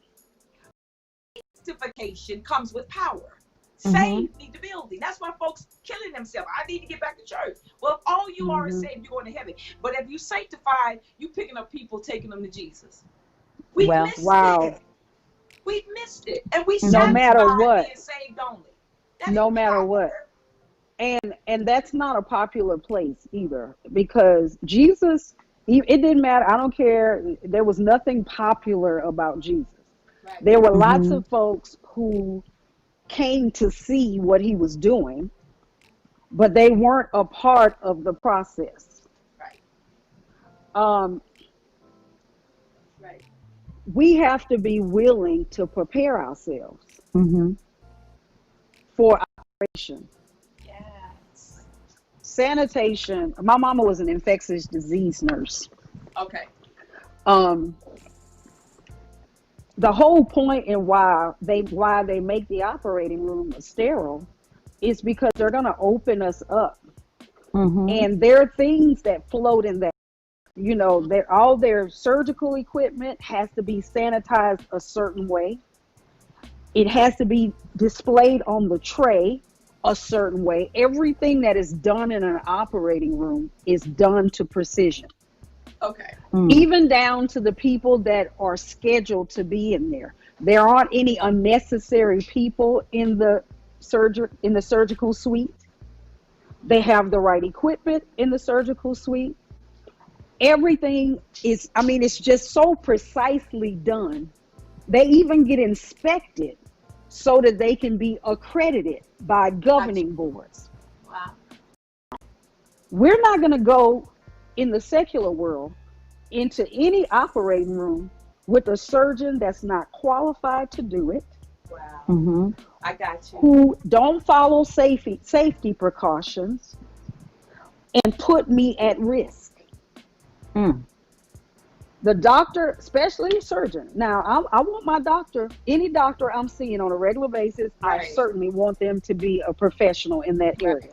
Sanctification comes with power. Saved need the building. That's why folks killing themselves. I need to get back to church. Well, if all you are is saved, you're going to heaven. But if you sanctified, you picking up people, taking them to Jesus. We missed it. We missed it. And we No matter sanctified what. being saved only. No matter what. And that's not a popular place either, because Jesus, it didn't matter. I don't care. There was nothing popular about Jesus. Right. There were lots of folks who came to see what he was doing, but they weren't a part of the process. Right. Right. We have to be willing to prepare ourselves for operation. Yes. Sanitation. My mama was an infectious disease nurse. Okay. The whole point and why they make the operating room sterile is because they're going to open us up. And there are things that float in that. All their surgical equipment has to be sanitized a certain way. It has to be displayed on the tray a certain way. Everything that is done in an operating room is done to precision. Okay. Even down to the people that are scheduled to be in there. There aren't any unnecessary people in the surgical suite. They have the right equipment in the surgical suite. Everything is, it's just so precisely done. They even get inspected so that they can be accredited by governing boards. Wow. We're not going to go in the secular world into any operating room with a surgeon that's not qualified to do it. Wow. I got you. Who don't follow safety precautions and put me at risk. The doctor, especially a surgeon. Now, I want my doctor, any doctor I'm seeing on a regular basis, I certainly want them to be a professional in that area.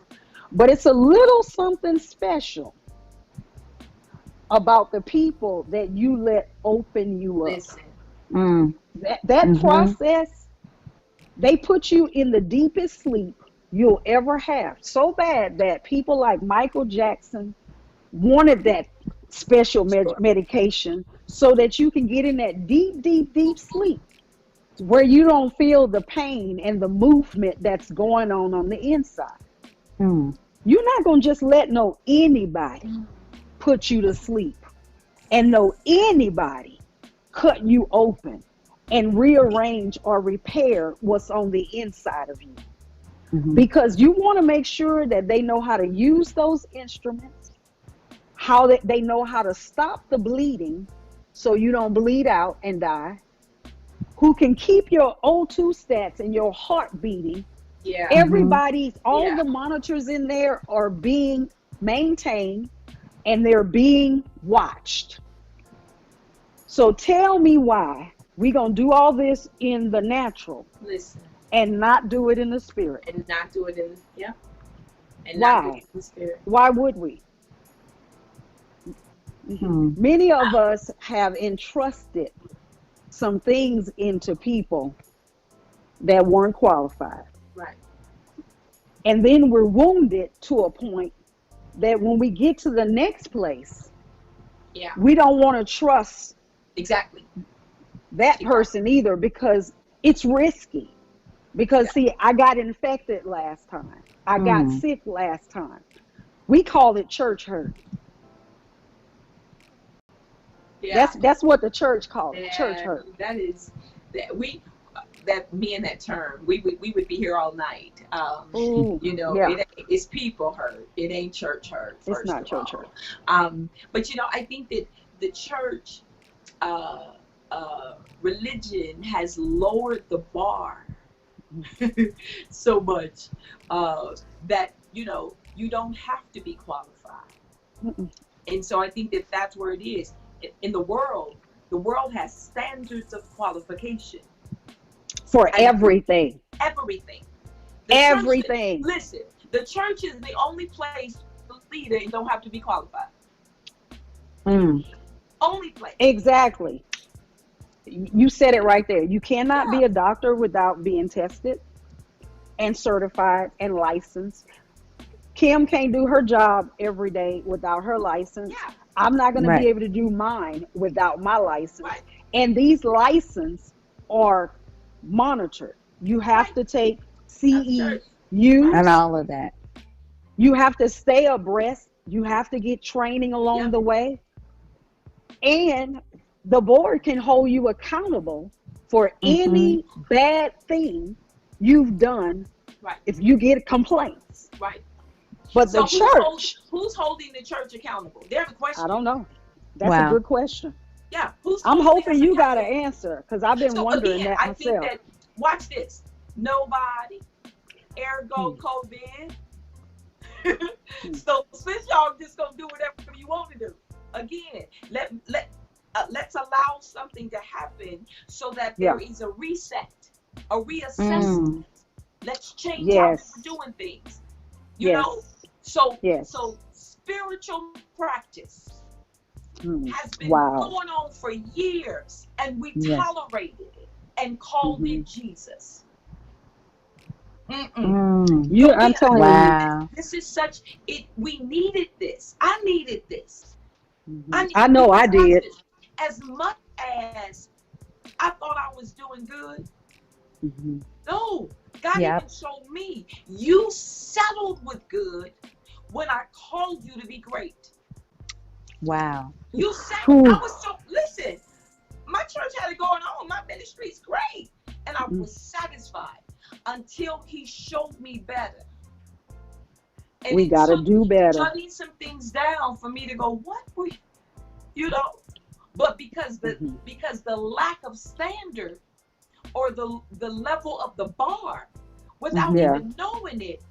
But it's a little something special about the people that you let open you up. Listen. That process, they put you in the deepest sleep you'll ever have. So bad that people like Michael Jackson wanted that special medication so that you can get in that deep sleep where you don't feel the pain and the movement that's going on the inside. You're not going to just let anybody put you to sleep and anybody cut you open and rearrange or repair what's on the inside of you. Because you want to make sure that they know how to use those instruments, how they know how to stop the bleeding so you don't bleed out and die, who can keep your O2 stats and your heart beating. Yeah. All the monitors in there are being maintained and they're being watched. So tell me why we're going to do all this in the natural. Listen. And not do it in the spirit. And not do it in, and Why? not do it in the spirit. Why would we? Many of us have entrusted some things into people that weren't qualified. Right. And then we're wounded to a point that when we get to the next place, we don't want to trust exactly that person either, because it's risky. Because see, I got infected last time. I got sick last time. We call it church hurt. Yeah. That's what the church calls it, church And hurt. that is that me and that term, we would be here all night. Ooh, You know, yeah. it's people hurt. It ain't church hurt. It's First not of church all. hurt. But you know, I think that the church religion has lowered the bar so much that you know you don't have to be qualified. Mm-mm. And so I think that that's where it is. In the world has standards of qualification. For everything. Everything. Everything. Listen, the church is the only place to lead it and don't have to be qualified. Only place. Exactly. You said it right there. You cannot be a doctor without being tested and certified and licensed. Kim can't do her job every day without her license. Yeah. I'm not going to Right. be able to do mine without my license. Right. And these licenses are monitored. You have to take CEU. And all of that. You have to stay abreast. You have to get training along the way. And the board can hold you accountable for any bad thing you've done Right. if you get complaints. Right. But the So church, who's holding the church accountable? There's a question. I don't know. That's Wow. a good question. Yeah. Who's I'm holding hoping us you got an accountable? answer, because I've been So wondering again, that I think myself. that, watch this. Nobody. Ergo COVID. So since y'all just gonna do whatever you want to do, again, let's allow something to happen so that there is a reset, a reassessment. Let's change how Yes. we're doing things. You Yes. know, so Yes. so spiritual practice has been Wow. going on for years, and we Yes. tolerated it and called it Jesus. I'm telling Wow. This is such it. We needed this. I needed this. I know I because did. As much as I thought I was doing good, no, God Yep. even showed me you settled with good when I called you to be great. Wow. You said Whew. I was so listen. My church had it going on. My ministry's great, and I was satisfied until He showed me better. And We it got to took do better. shutting some things down for me to go, what were you know? But because the lack of standard or the level of the bar, without Yeah. even knowing it,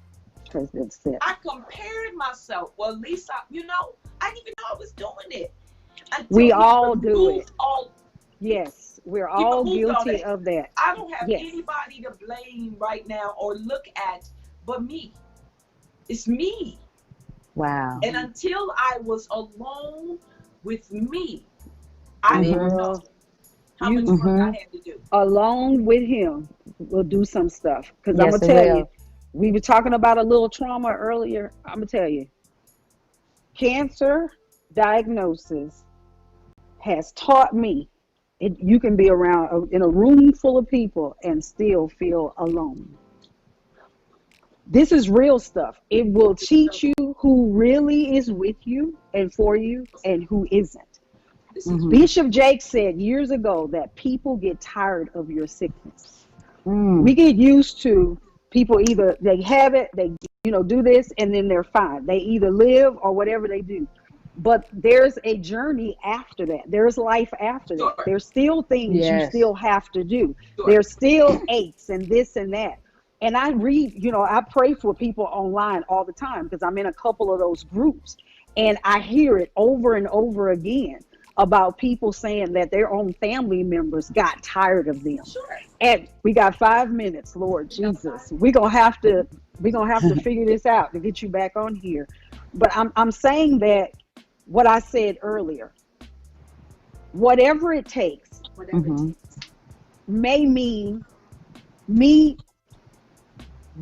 Because it's it. I compared myself. Well, at least I didn't even know I was doing it. Until We He all do removed it. all. Yes, we're He all removed all guilty that. of that. I don't have Yes. anybody to blame right now or look at but me. It's me. Wow. And until I was alone with me, I didn't know how much work I had to do. Alone with Him, we'll do some stuff. Because I'm Yes, going it to tell will. you, we were talking about a little trauma earlier. I'm going to tell you, cancer diagnosis has taught me you can be around in a room full of people and still feel alone. This is real stuff. It will teach you who really is with you and for you and who isn't. Bishop Jake said years ago that people get tired of your sickness. We get used to people either they have it, they do this, and then they're fine. They either live or whatever they do. But there's a journey after that. There's life after that. There's still things you still have to do. There's still aches and this and that. And I read, I pray for people online all the time because I'm in a couple of those groups. And I hear it over and over again about people saying that their own family members got tired of them. And we got 5 minutes, Lord Jesus. We're gonna have to figure this out to get you back on here. But I'm saying that what I said earlier, whatever it takes, may mean me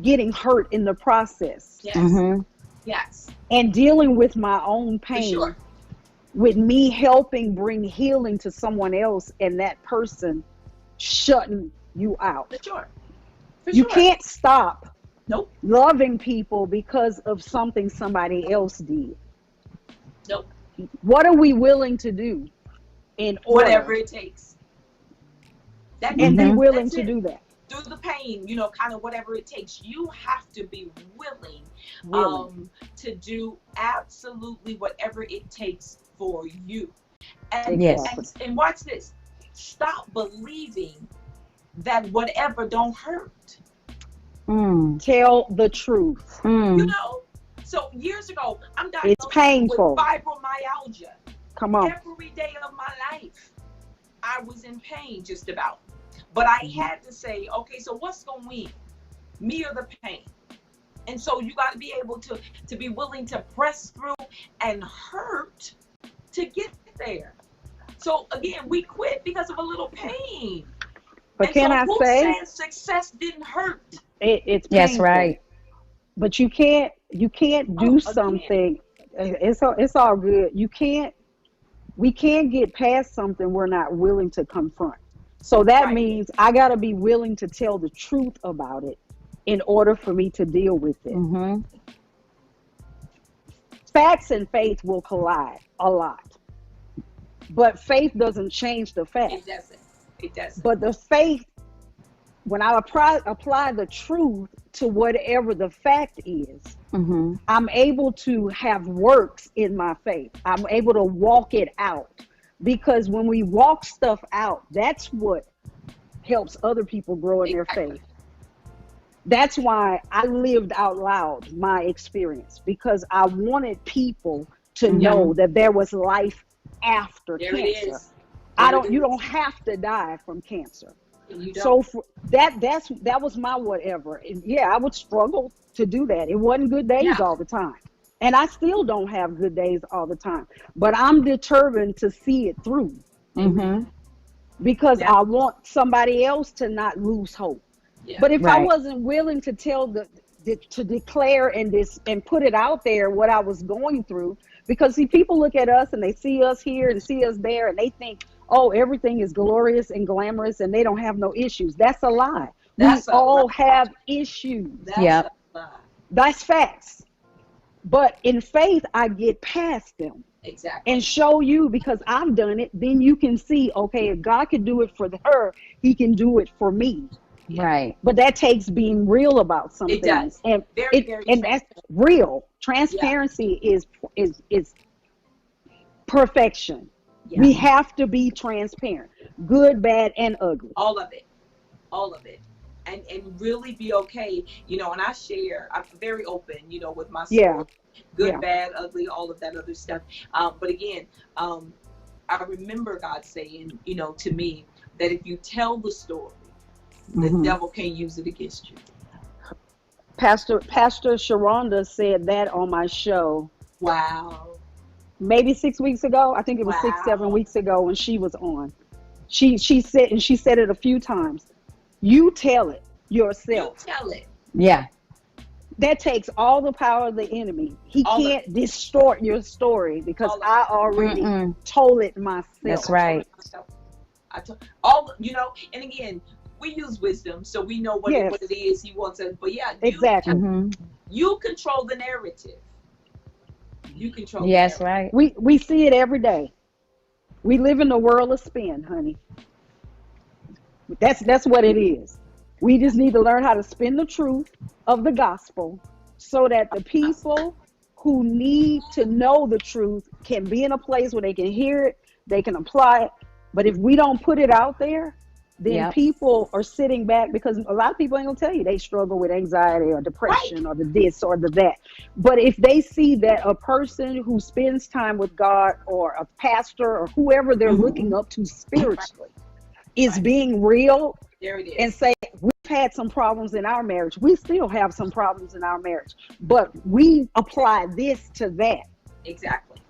getting hurt in the process. Yes. And dealing with my own pain, with me helping bring healing to someone else, and that person shutting you out. For sure. For You sure. can't stop Nope. loving people because of something somebody else did. Nope. What are we willing to do in order Whatever it takes. and be Mhm. willing That's to it. do that? Through the pain, you know, kind of whatever it takes. You have to be willing Willing. to do absolutely whatever it takes for you. And, Yes. and watch this. Stop believing that whatever don't hurt. Mm. Tell the truth. You Mm. know? So years ago, I'm It's diagnosed with painful. fibromyalgia. Come on. Every day of my life, I was in pain just about. But I had to say, okay, so what's going to win? Me or the pain? And so you got to be able to be willing to press through and hurt to get there. So again, we quit because of a little pain. But And can so I who say said success didn't hurt? it's That's painful. right. But you can't do Again. something. It's all good. We can't get past something we're not willing to confront. So that Right. means I got to be willing to tell the truth about it in order for me to deal with it. Mm-hmm. Facts and faith will collide a lot, but faith doesn't change the It fact. doesn't. It doesn't. But the faith, when I apply the truth to whatever the fact is, Mm-hmm. I'm able to have works in my faith. I'm able to walk it out. Because when we walk stuff out, that's what helps other people grow in their Exactly. faith. That's why I lived out loud my experience, because I wanted people to know that there was life after There cancer. it is. There it You is. don't have to die from cancer. And you don't. So for that was my whatever. And yeah, I would struggle to do that. It wasn't good days Yeah. all the time. And I still don't have good days all the time. But I'm determined to see it through Mm-hmm. because Yeah. I want somebody else to not lose hope. Yeah. But if I Right. wasn't willing to tell to declare and put it out there what I was going through, because see, people look at us and they see us here and see us there and they think, oh, everything is glorious and glamorous and they don't have no issues. That's a lie. That's We a all lie. have issues. That's Yep. a lie. That's facts. But in faith, I get past them Exactly. and show you, because I've done it. Then you can see, okay, if God can do it for her, he can do it for me. Right. But that takes being real about some It things. does. And Very, very and that's real. Transparency is perfection. Yeah. We have to be transparent. Good, bad, and ugly. All of it. All of it. And really be okay. You know, and I share, I'm very open, you know, with my story. Yeah. Good, Yeah. bad, ugly, all of that other stuff. But again, I remember God saying, you know, to me, that if you tell the story, the Mhm. devil can't use it against you. Pastor Sharonda said that on my show Wow. maybe 6 weeks ago. I think it was Wow. 6-7 weeks ago when she was on. She said it a few times. You tell it You yourself. tell it. Yeah. That takes all the power of the enemy. He All of can't distort your story because All of I it. already Mm-mm. told it myself. That's right. I told all, you know, and again, we use wisdom, so we know what, Yes. what it is he wants us. But yeah, Exactly. Mm-hmm. you control the narrative. You control. Yes, the narrative. right. We see it every day. We live in a world of spin, honey. That's what it is. We just need to learn how to spin the truth of the gospel so that the people who need to know the truth can be in a place where they can hear it, they can apply it. But if we don't put it out there, then Yep. people are sitting back, because a lot of people ain't gonna tell you they struggle with anxiety or depression or the this or the that. But if they see that a person who spends time with God or a pastor or whoever they're looking up to spiritually is being real There it is. and say, we've had some problems in our marriage, we still have some problems in our marriage, but we apply this to that, Exactly.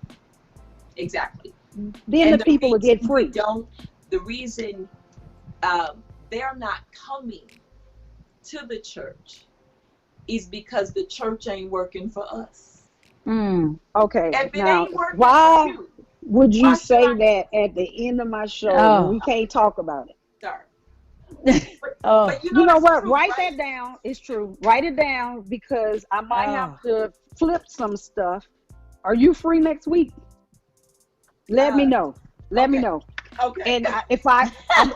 Exactly. then And the people will get reason free. we don't. The reason they're not coming to the church is because the church ain't working for us. Mm. Okay, If it now ain't working why for you, would you why say should I- that at the end of my show Oh. when we can't talk about it? sir, Oh, But You know that's what? true, Write right? that down. It's true. Write it down because I might have to flip some stuff. Are you free next week? Let me know. Let me okay. know. Okay. And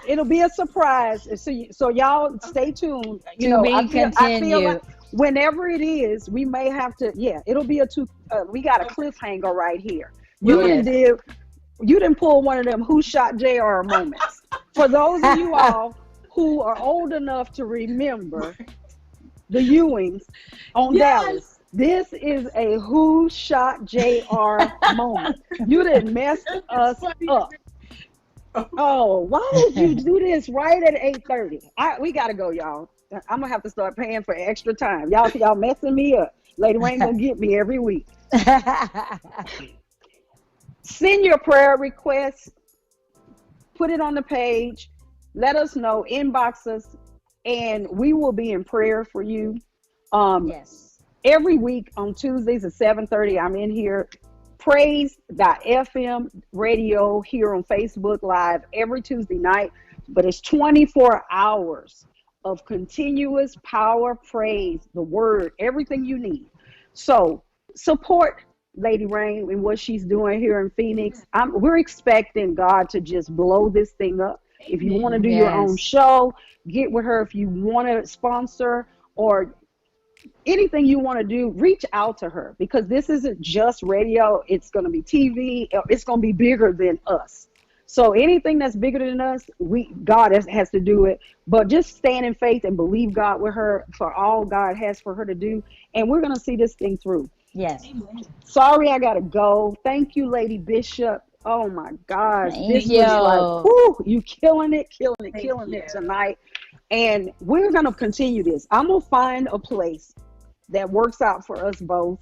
it'll be a surprise. So y'all stay tuned. You to know, be I feel continued. like whenever it is, we may have to. Yeah, it'll be we got a cliffhanger right here. Yes. You didn't pull one of them who shot JR moments. For those of you all who are old enough to remember the Ewings on Yes. Dallas, this is a who shot JR moment. You didn't mess us up. Oh, why would you do this right at 8:30? We gotta go, y'all. I'm gonna have to start paying for extra time. Y'all messing me up. Lady Rain gonna get me every week. Send your prayer requests, put it on the page, let us know, inbox us, and we will be in prayer for you. Yes. Every week on Tuesdays at 7:30, I'm in here. Praise.fm radio here on Facebook Live every Tuesday night, but it's 24 hours of continuous power, praise, the word, everything you need. So support Lady Rain and what she's doing here in Phoenix. We're expecting God to just blow this thing up. If you want to do your own Yes. show, get with her. If you want to sponsor or anything you want to do, reach out to her because this isn't just radio. It's going to be TV. It's going to be bigger than us. So anything that's bigger than us, God has to do it. But just stand in faith and believe God with her for all God has for her to do. And we're going to see this thing through. Yes. Sorry, I got to go. Thank you, Lady Bishop. Oh, my gosh. Thank This you. was like, whoo, you killing it you. tonight. And we're going to continue this. I'm going to find a place that works out for us both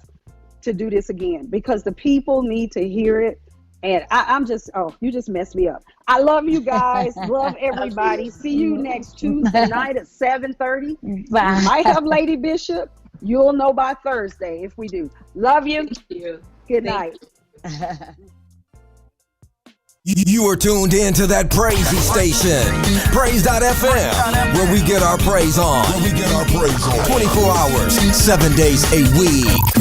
to do this again because the people need to hear it. And I'm just, you just messed me up. I love you guys. Love everybody. See you next Tuesday night at 7:30. Bye. Might have Lady Bishop. You'll know by Thursday if we do. Love you. Thank you. Good Thank night. You are tuned in to that praisey station, Praise.fm, where we get our praise on. 24 hours, 7 days a week.